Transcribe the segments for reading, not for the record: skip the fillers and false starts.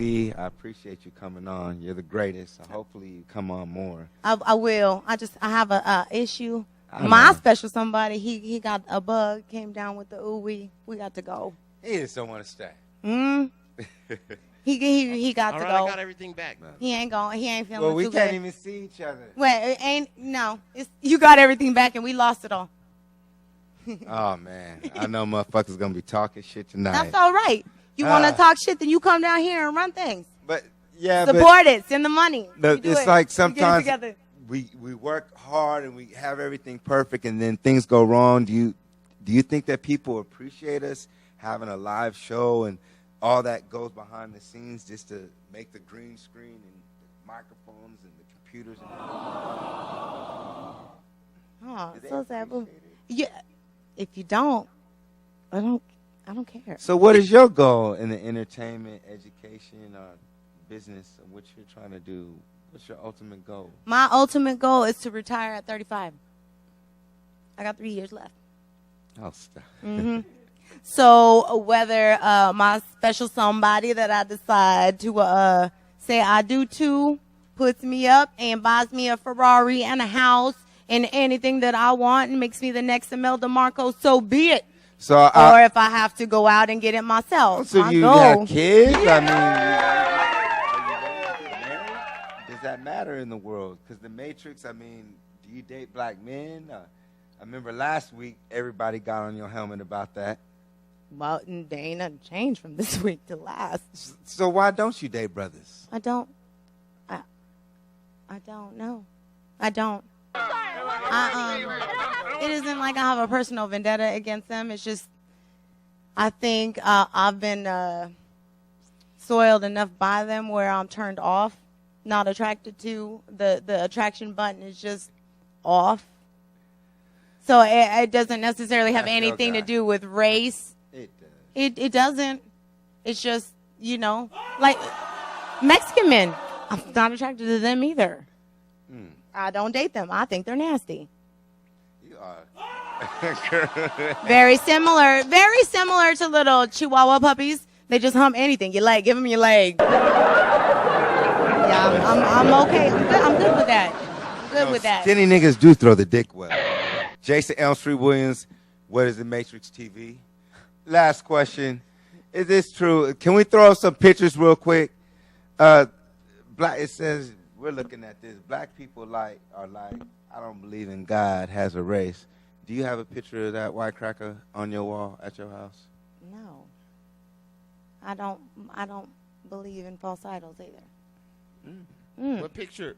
TV. I appreciate you coming on. You're the greatest. So hopefully you come on more. I will. I have a issue. I My know. special somebody, he got a bug, came down with the ooey. We got to go. He just don't want to stay. He got All to right, go. I got everything back. He ain't going. He ain't feeling Well, we too can't good. even see each other. Well, it ain't. No, you got everything back, and we lost it all. Oh, man. I know motherfuckers going to be talking shit tonight. That's all right. You want to talk shit, then you come down here and run things. But, yeah, Support it. Send the money. but You do it's it. like You get it sometimes together. we work hard and we have everything perfect and then things go wrong. Do you think that people appreciate us having a live show and all that goes behind the scenes just to make the green screen and the microphones and the computers and Oh, Do they so sad. appreciate it? Yeah. If you don't, I don't care. So what is your goal in the entertainment, education, or business of what you're trying to do? What's your ultimate goal? My ultimate goal is to retire at 35. I got 3 years left. Oh, stop. So whether my special somebody that I decide to say I do to puts me up and buys me a Ferrari and a house and anything that I want and makes me the next Imelda Marcos, so be it. So Or if I have to go out and get it myself. So my you goal. got kids? I mean, does that matter in the world? Because the Matrix, I mean, do you date black men? I remember last week everybody got on your helmet about that. Well, they ain't nothing changed from this week to last. So why don't you date brothers? I don't know. I don't. It isn't like I have a personal vendetta against them. It's just, I think I've been soiled enough by them where I'm turned off, not attracted to. The attraction button is just off. So it doesn't necessarily have That's your anything to guy. do with race. It does. It doesn't. It's just, like Mexican men. I'm not attracted to them either. I don't date them. I think they're nasty. You are. Very similar to little Chihuahua puppies. They just hump anything. Your leg, give them your leg. Yeah, I'm okay. I'm good with that. Good with that. Skinny niggas do throw the dick well. Jason Elm Street Williams, what is the Matrix TV? Last question. Is this true? Can we throw up some pictures real quick? It says, we're looking at this. Black people are like, I don't believe in God, has a race. Do you have a picture of that white cracker on your wall at your house? No. I don't believe in false idols either. What picture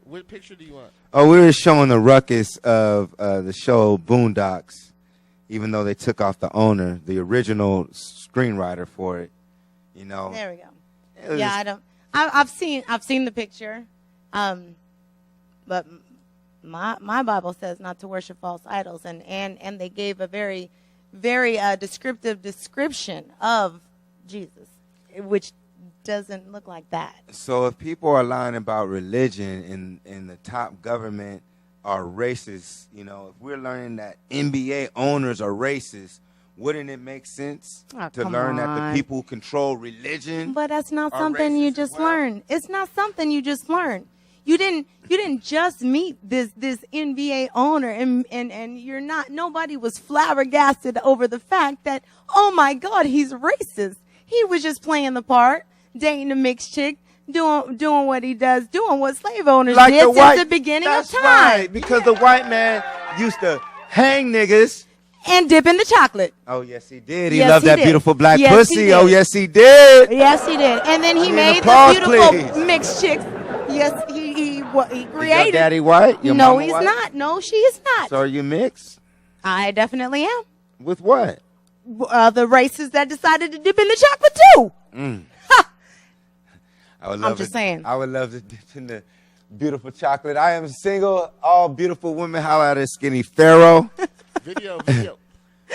do you want? Oh, we were showing the ruckus of the show Boondocks, even though they took off the owner, the original screenwriter for it. There we go. It was- Yeah, I don't. I've seen the picture, but my Bible says not to worship false idols, and they gave a very, very descriptive description of Jesus, which doesn't look like that. So if people are lying about religion and the top government are racist, if we're learning that NBA owners are racist, wouldn't it make sense Oh, to come learn that on. the people who control religion? But that's not are something you racist as just well? learn. It's not something you just learn. You didn't just meet this NBA owner and you're not, nobody was flabbergasted over the fact that, oh my God, he's racist. He was just playing the part, dating a mixed chick, doing what he does, doing what slave owners Like did the since white, the beginning that's of time. right, because the white man used to hang niggas. And dip in the chocolate. Oh, yes, he did. He Yes, loved he that did. beautiful black Yes, he pussy. did. Oh, yes, he did. Yes, he did. And then he Need made applause, the beautiful please. mixed chicks. Yes, he Is created. your daddy white? Your No, mama he's white? not. No, she is not. So are you mixed? I definitely am. With what? The races that decided to dip in the chocolate too. I would love just it. saying. I would love to dip in the beautiful chocolate. I am single. All beautiful women. Holla at a skinny Pharaoh. Video.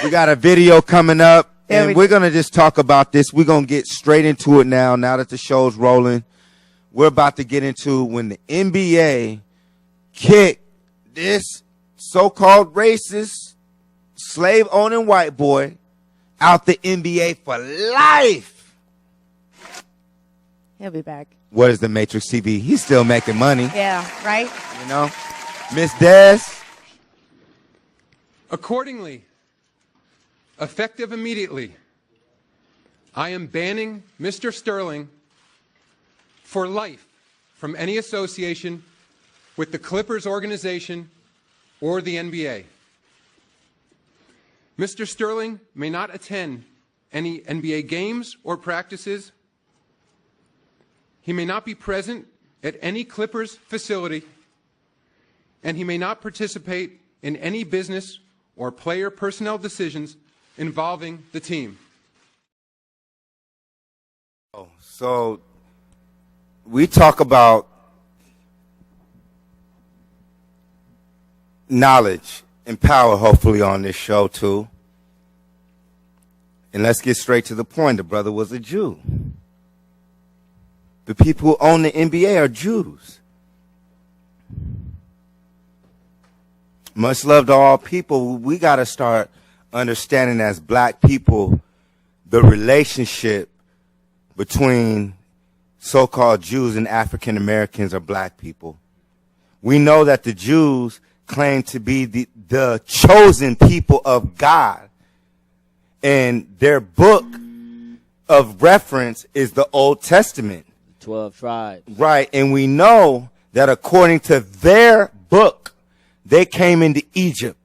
We got a video coming up, There and we we're going to just talk about this. We're going to get straight into it now that the show's rolling. We're about to get into when the NBA kicked this so-called racist, slave-owning white boy out the NBA for life. He'll be back. What is the Matrix TV? He's still making money. Yeah, right? You know? Miss Des? Accordingly, effective immediately, I am banning Mr. Sterling for life from any association with the Clippers organization or the NBA. Mr. Sterling may not attend any NBA games or practices. He may not be present at any Clippers facility, and he may not participate in any business or player personnel decisions involving the team. So we talk about knowledge and power, hopefully, on this show, too. And let's get straight to the point. The brother was a Jew. The people who own the NBA are Jews. Much love to all people. We got to start understanding as black people the relationship between so-called Jews and African Americans or black people. We know that the Jews claim to be the chosen people of God. And their book of reference is the Old Testament. 12 tribes. Right. And we know that according to their book, they came into Egypt.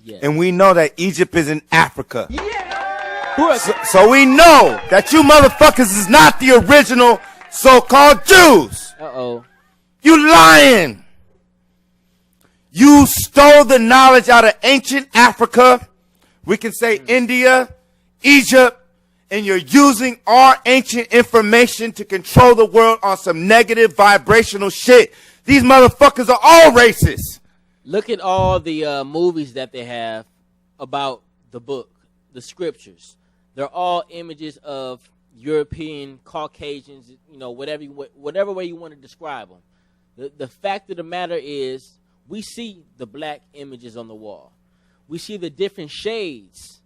Yeah. And we know that Egypt is in Africa. Yeah. So we know that you motherfuckers is not the original so-called Jews. Uh-oh. You lying. You stole the knowledge out of ancient Africa. We can say India, Egypt, and you're using our ancient information to control the world on some negative vibrational shit. These motherfuckers are all racist. Look at all the movies that they have about the book, the scriptures. They're all images of European, Caucasians, you know, whatever way you want to describe them. The fact of the matter is, we see the black images on the wall. We see the different shades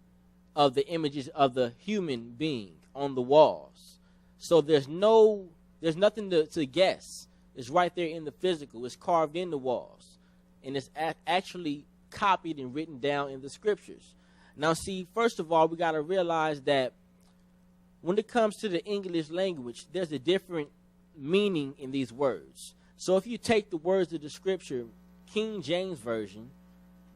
of the images of the human being on the walls. So there's nothing to guess. It's right there in the physical. It's carved in the walls. And it's actually copied and written down in the scriptures. Now, see, first of all, we got to realize that when it comes to the English language, there's a different meaning in these words. So if you take the words of the scripture, King James Version,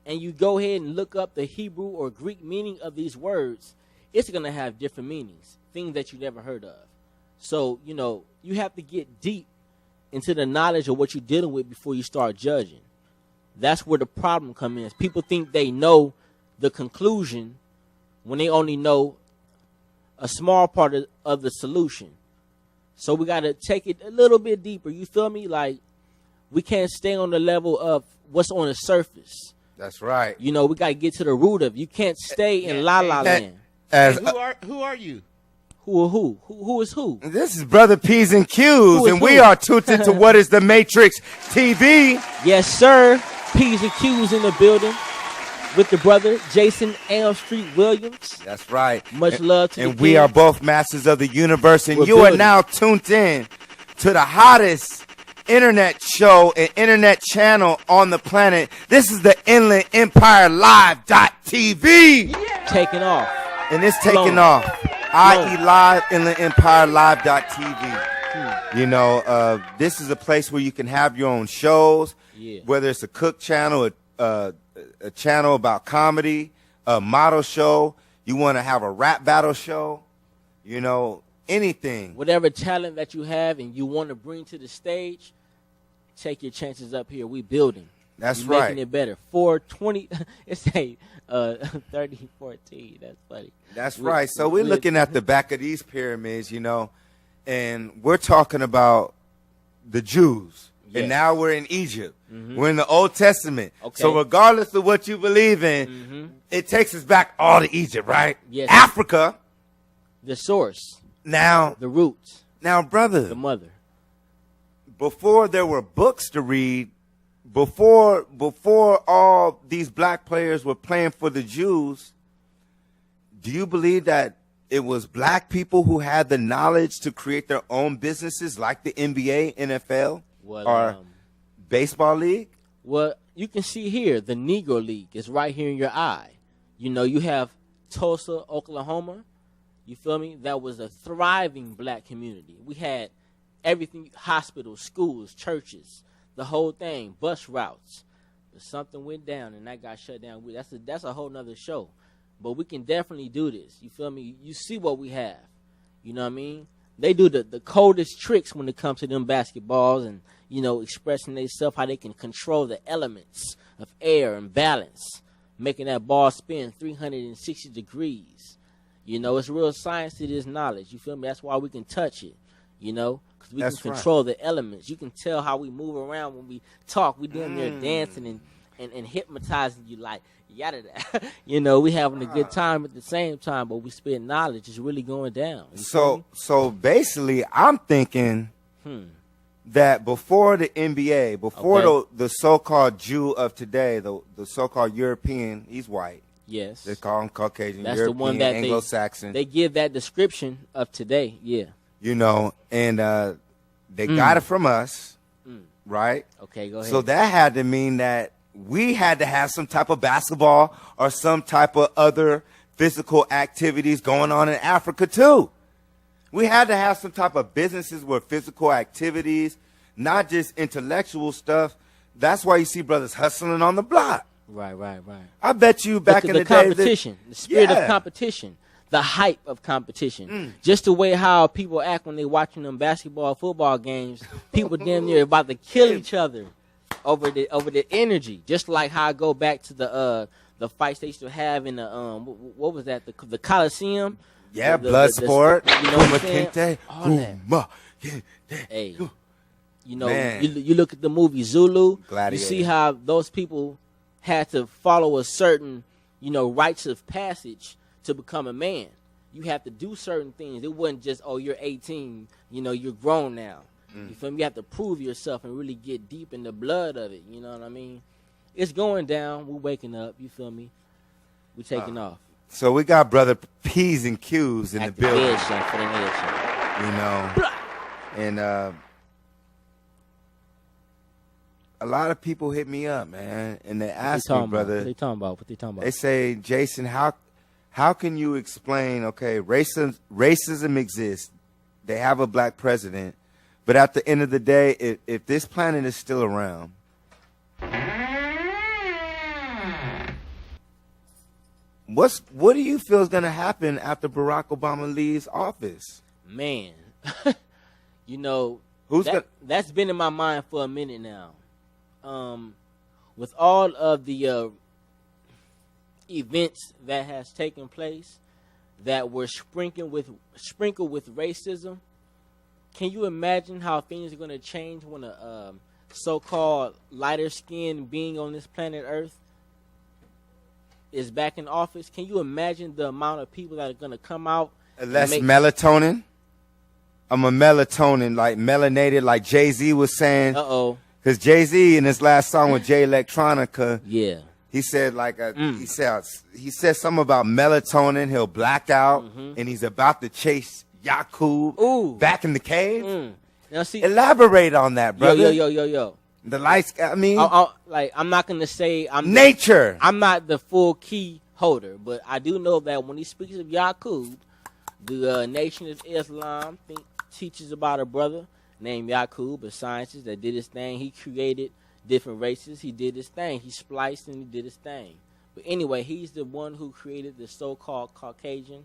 and you go ahead and look up the Hebrew or Greek meaning of these words, it's going to have different meanings, things that you never heard of. So, you know, you have to get deep into the knowledge of what you're dealing with before you start judging. That's where the problem comes in. People think they know the conclusion when they only know a small part of the solution. So we got to take it a little bit deeper. You feel me? Like, we can't stay on the level of what's on the surface. That's right. You know, we got to get to the root of it. You can't stay in La La Land. Who are you? Who? Who is who? This is Brother PzNqZ, and we are tuned into What is the Matrix TV. Yes, sir. PzNqZ in the building with the brother Jason Elm Street Williams. That's right. Much love to And the we king. are both masters of the universe, and We're you are building. now tuned in to the hottest internet show and internet channel on the planet. This is the Inland Empire Live.tv. Taking off. And it's taking Flowing. off. Flowing. I.e. Live, Inland Empire Live.tv. You know, this is a place where you can have your own shows, Yeah. whether it's a cook channel, a channel about comedy, a model show, you want to have a rap battle show, you know, anything. Whatever talent that you have and you want to bring to the stage, take your chances up here. We building. That's We're right. making it better. 420. It's a 3014. That's funny. That's right. So we're looking at the back of these pyramids, you know, and we're talking about the Jews. Yes. And now we're in Egypt. We're in the Old Testament. Okay. So regardless of what you believe in, it takes us back all to Egypt, right? Yes. Africa. The source, Now, the roots, brother, the mother. before there were books to read, before all these black players were playing for the Jews, do you believe that it was black people who had the knowledge to create their own businesses like the NBA, NFL, or baseball league? Well, you can see here, the Negro League is right here in your eye. You know, you have Tulsa, Oklahoma. You feel me? That was a thriving black community. We had everything, hospitals, schools, churches, the whole thing, bus routes. But something went down, and that got shut down. That's a whole nother show. But we can definitely do this. You feel me? You see what we have. You know what I mean? They do the coldest tricks when it comes to them basketballs and, you know, expressing themselves, how they can control the elements of air and balance, making that ball spin 360 degrees. You know, it's real science to this knowledge. You feel me? That's why we can touch it, you know, because we can control the elements. You can tell how we move around when we talk. We damn near dancing and hypnotizing you like, yada. You know, we having a good time at the same time, but we spit knowledge. It's really going down. So basically, I'm thinking that before the NBA, before the so-called Jew of today, the so-called European, he's white. Yes. They call him Caucasian, That's European, the one that Anglo-Saxon. They give that description of today, yeah. You know, and they got it from us, right? Okay, go ahead. So that had to mean that we had to have some type of basketball or some type of other physical activities going on in Africa too. We had to have some type of businesses with physical activities, not just intellectual stuff. That's why you see brothers hustling on the block. Right. I bet you back in the day, competition, the spirit of competition, the hype of competition, just the way how people act when they watching them basketball, football games. People damn near about to kill each other over the energy. Just like how I go back to the fights they used to have in the what was that, the Coliseum? Yeah, blood sport. You know what I'm saying? All that. Hey, you know, you look at the movie Zulu. Gladiator. You see how those people had to follow a certain, you know, rites of passage to become a man. You have to do certain things. It wasn't just, oh, you're 18, you know, you're grown now. You feel me? You have to prove yourself and really get deep in the blood of it. You know what I mean? It's going down. We're waking up. You feel me? We're taking off. So we got brother PzNqZ in the building. For the you know, and a lot of people hit me up, man, and they ask me, brother. What they talking about? They say, Jason, how can you explain? Okay, racism exists. They have a black president, but at the end of the day, if this planet is still around, what do you feel is going to happen after Barack Obama leaves office? Man, you know, that's been in my mind for a minute now. With all of the events that has taken place that were sprinkled with racism, can you imagine how things are going to change when a so-called lighter-skinned being on this planet Earth is back in office? Can you imagine the amount of people that are going to come out? Less melatonin? I'm a melatonin, like melanated, like Jay-Z was saying. Because Jay-Z in his last song with Jay Electronica, he said he said something about melatonin. He'll black out, and he's about to chase Yakub back in the cave. Now, see, elaborate on that, brother. Yo. The lights. I mean, I'm not gonna say nature. I'm not the full key holder, but I do know that when he speaks of Yakub, the Nation of Islam teaches about a brother named Yakub, a scientist that did his thing. He created different races. He did his thing. He spliced and he did his thing. But anyway, he's the one who created the so-called Caucasian.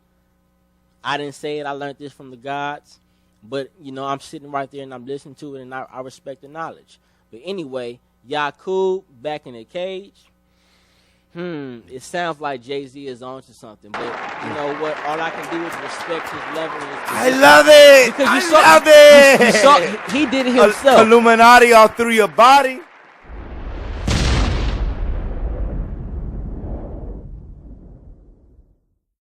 I didn't say it. I learned this from the gods. But, you know, I'm sitting right there and I'm listening to it and I respect the knowledge. But anyway, Yakub back in the cage. It sounds like Jay-Z is on to something. But you know what? All I can do is respect his level. I love it. Because you saw it. He did it himself. Illuminati all through your body.